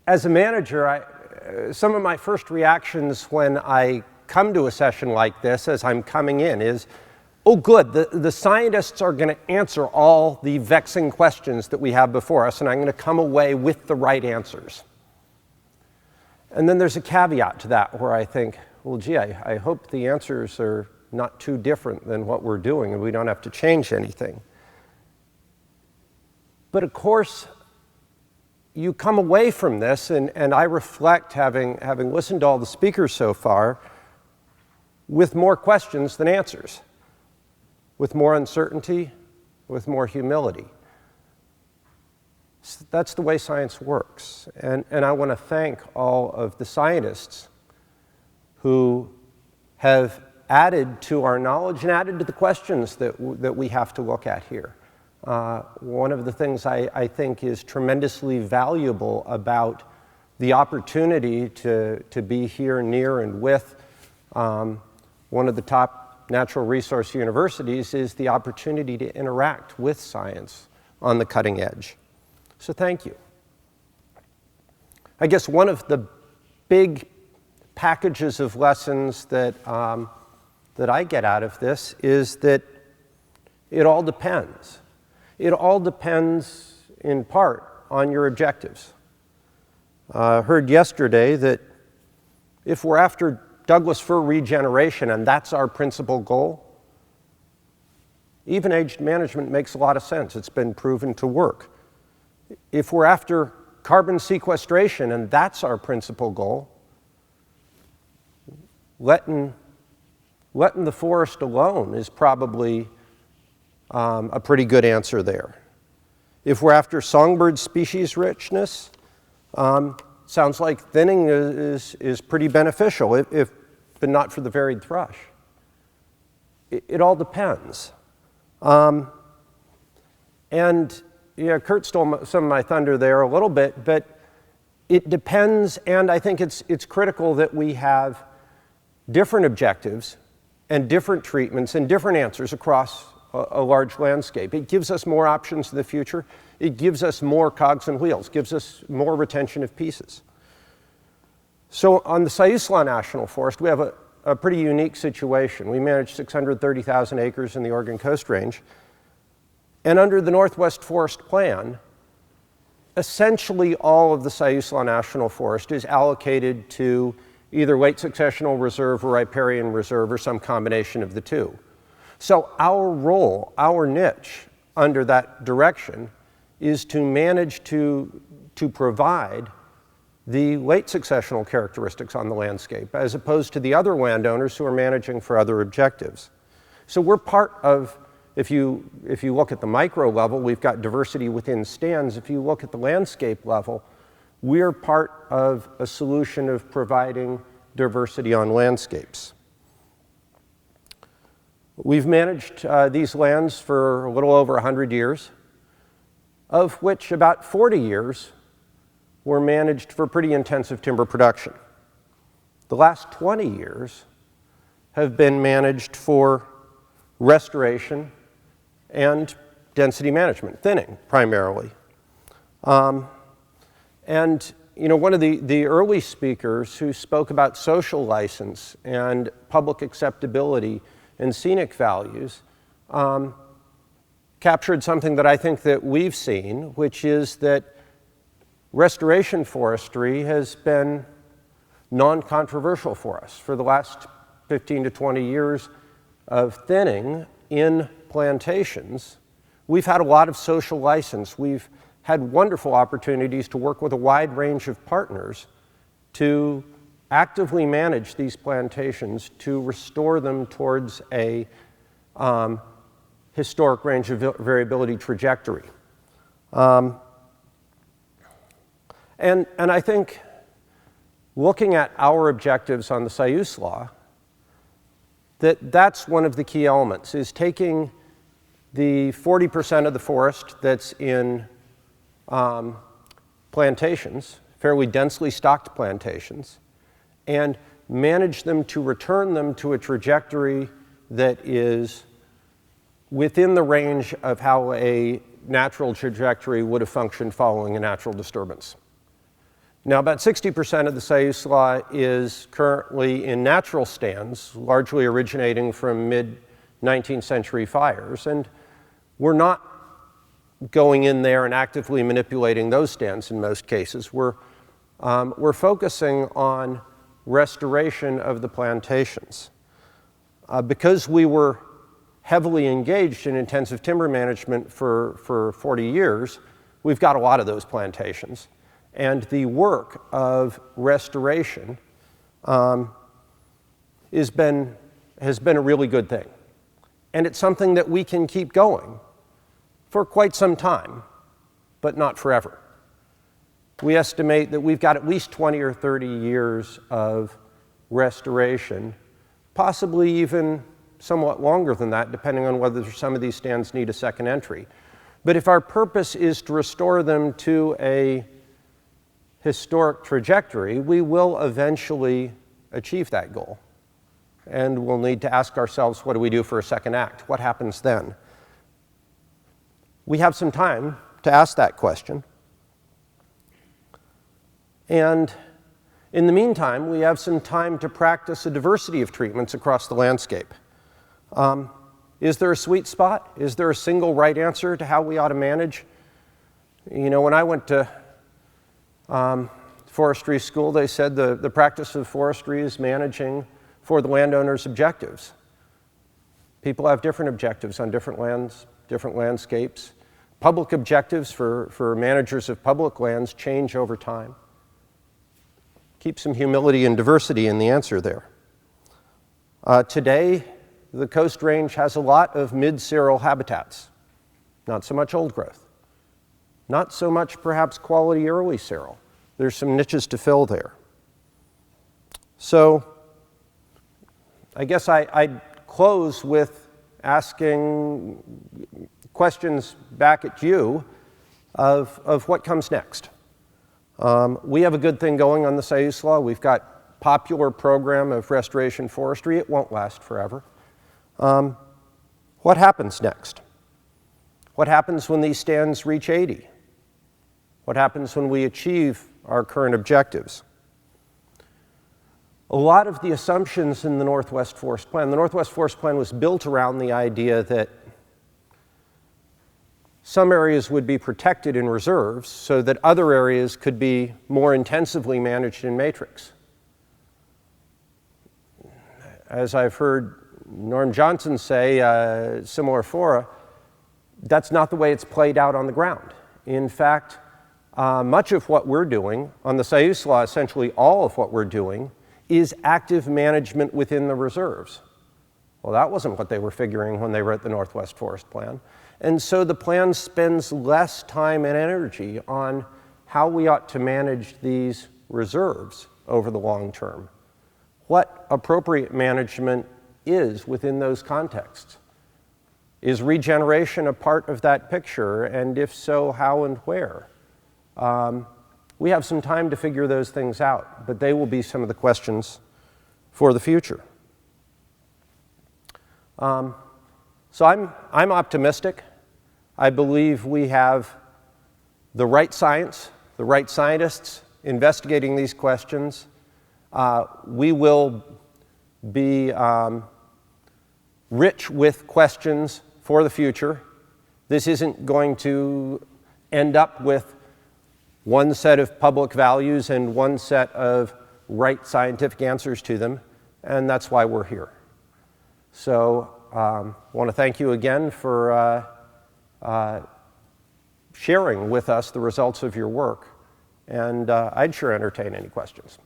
as a manager, some of my first reactions when I come to a session like this, as I'm coming in, is, oh good, the scientists are going to answer all the vexing questions that we have before us, and I'm going to come away with the right answers. And then there's a caveat to that where I think, well, gee, I hope the answers are not too different than what we're doing and we don't have to change anything. But of course, you come away from this, and I reflect, having listened to all the speakers so far, with more questions than answers, with more uncertainty, with more humility. So that's the way science works. And I want to thank all of the scientists who have added to our knowledge and added to the questions that we have to look at here. One of the things I think is tremendously valuable about the opportunity to be here near and with one of the top natural resource universities is the opportunity to interact with science on the cutting edge. So thank you. I guess one of the big packages of lessons that I get out of this is that it all depends. It all depends, in part, on your objectives. I heard yesterday that if we're after Douglas fir regeneration and that's our principal goal, even-aged management makes a lot of sense. It's been proven to work. If we're after carbon sequestration and that's our principal goal, letting the forest alone is probably a pretty good answer there. If we're after songbird species richness, sounds like thinning is pretty beneficial, but not for the varied thrush. It all depends. And yeah, Kurt stole some of my thunder there a little bit, but it depends, and I think it's critical that we have different objectives and different treatments and different answers across a large landscape. It gives us more options in the future. It gives us more cogs and wheels, gives us more retention of pieces. So on the Siuslaw National Forest, we have a pretty unique situation. We manage 630,000 acres in the Oregon Coast Range. And under the Northwest Forest Plan, essentially all of the Siuslaw National Forest is allocated to either late successional reserve or riparian reserve or some combination of the two. So our role, our niche under that direction is to manage to provide the late successional characteristics on the landscape as opposed to the other landowners who are managing for other objectives. So we're part of, if you look at the micro level, we've got diversity within stands. If you look at the landscape level, we're part of a solution of providing diversity on landscapes. We've managed these lands for a little over 100 years, of which about 40 years were managed for pretty intensive timber production. The last 20 years have been managed for restoration and density management, thinning primarily. And you know, one of the early speakers who spoke about social license and public acceptability and scenic values captured something that I think that we've seen, which is that restoration forestry has been non-controversial for us. For the last 15 to 20 years of thinning in plantations, we've had a lot of social license. We've had wonderful opportunities to work with a wide range of partners to actively manage these plantations to restore them towards a historic range of variability trajectory. And I think looking at our objectives on the Siuslaw, that's one of the key elements, is taking the 40% of the forest that's in plantations, fairly densely stocked plantations, and manage them to return them to a trajectory that is within the range of how a natural trajectory would have functioned following a natural disturbance. Now, about 60% of the Siuslaw is currently in natural stands, largely originating from mid-19th century fires, and we're not going in there and actively manipulating those stands in most cases. We're focusing on restoration of the plantations. Because we were heavily engaged in intensive timber management for 40 years, we've got a lot of those plantations. And the work of restoration has been a really good thing. And it's something that we can keep going for quite some time, but not forever. We estimate that we've got at least 20 or 30 years of restoration, possibly even somewhat longer than that, depending on whether some of these stands need a second entry. But if our purpose is to restore them to a historic trajectory, we will eventually achieve that goal. And we'll need to ask ourselves, what do we do for a second act? What happens then? We have some time to ask that question. And in the meantime, we have some time to practice a diversity of treatments across the landscape. Is there a sweet spot? Is there a single right answer to how we ought to manage? You know, when I went to forestry school, they said the practice of forestry is managing for the landowner's objectives. People have different objectives on different lands, different landscapes. Public objectives for managers of public lands change over time. Keep some humility and diversity in the answer there. Today, the Coast Range has a lot of mid-seral habitats, not so much old growth, not so much perhaps quality early seral. There's some niches to fill there. So I guess I'd close with asking questions back at you of what comes next. We have a good thing going on the Siuslaw. We've got a popular program of restoration forestry. It won't last forever. What happens next? What happens when these stands reach 80? What happens when we achieve our current objectives? A lot of the assumptions in the Northwest Forest Plan, the Northwest Forest Plan was built around the idea that some areas would be protected in reserves so that other areas could be more intensively managed in matrix. As I've heard Norm Johnson say, similar fora, that's not the way it's played out on the ground. In fact, much of what we're doing on the Siuslaw, essentially all of what we're doing, is active management within the reserves. Well, that wasn't what they were figuring when they wrote the Northwest Forest Plan. And so the plan spends less time and energy on how we ought to manage these reserves over the long term. What appropriate management is within those contexts? Is regeneration a part of that picture? And if so, how and where? We have some time to figure those things out, but they will be some of the questions for the future. So I'm optimistic. I believe we have the right science, the right scientists investigating these questions. We will be rich with questions for the future. This isn't going to end up with one set of public values and one set of right scientific answers to them, and that's why we're here. So I want to thank you again for sharing with us the results of your work, and I'd sure entertain any questions.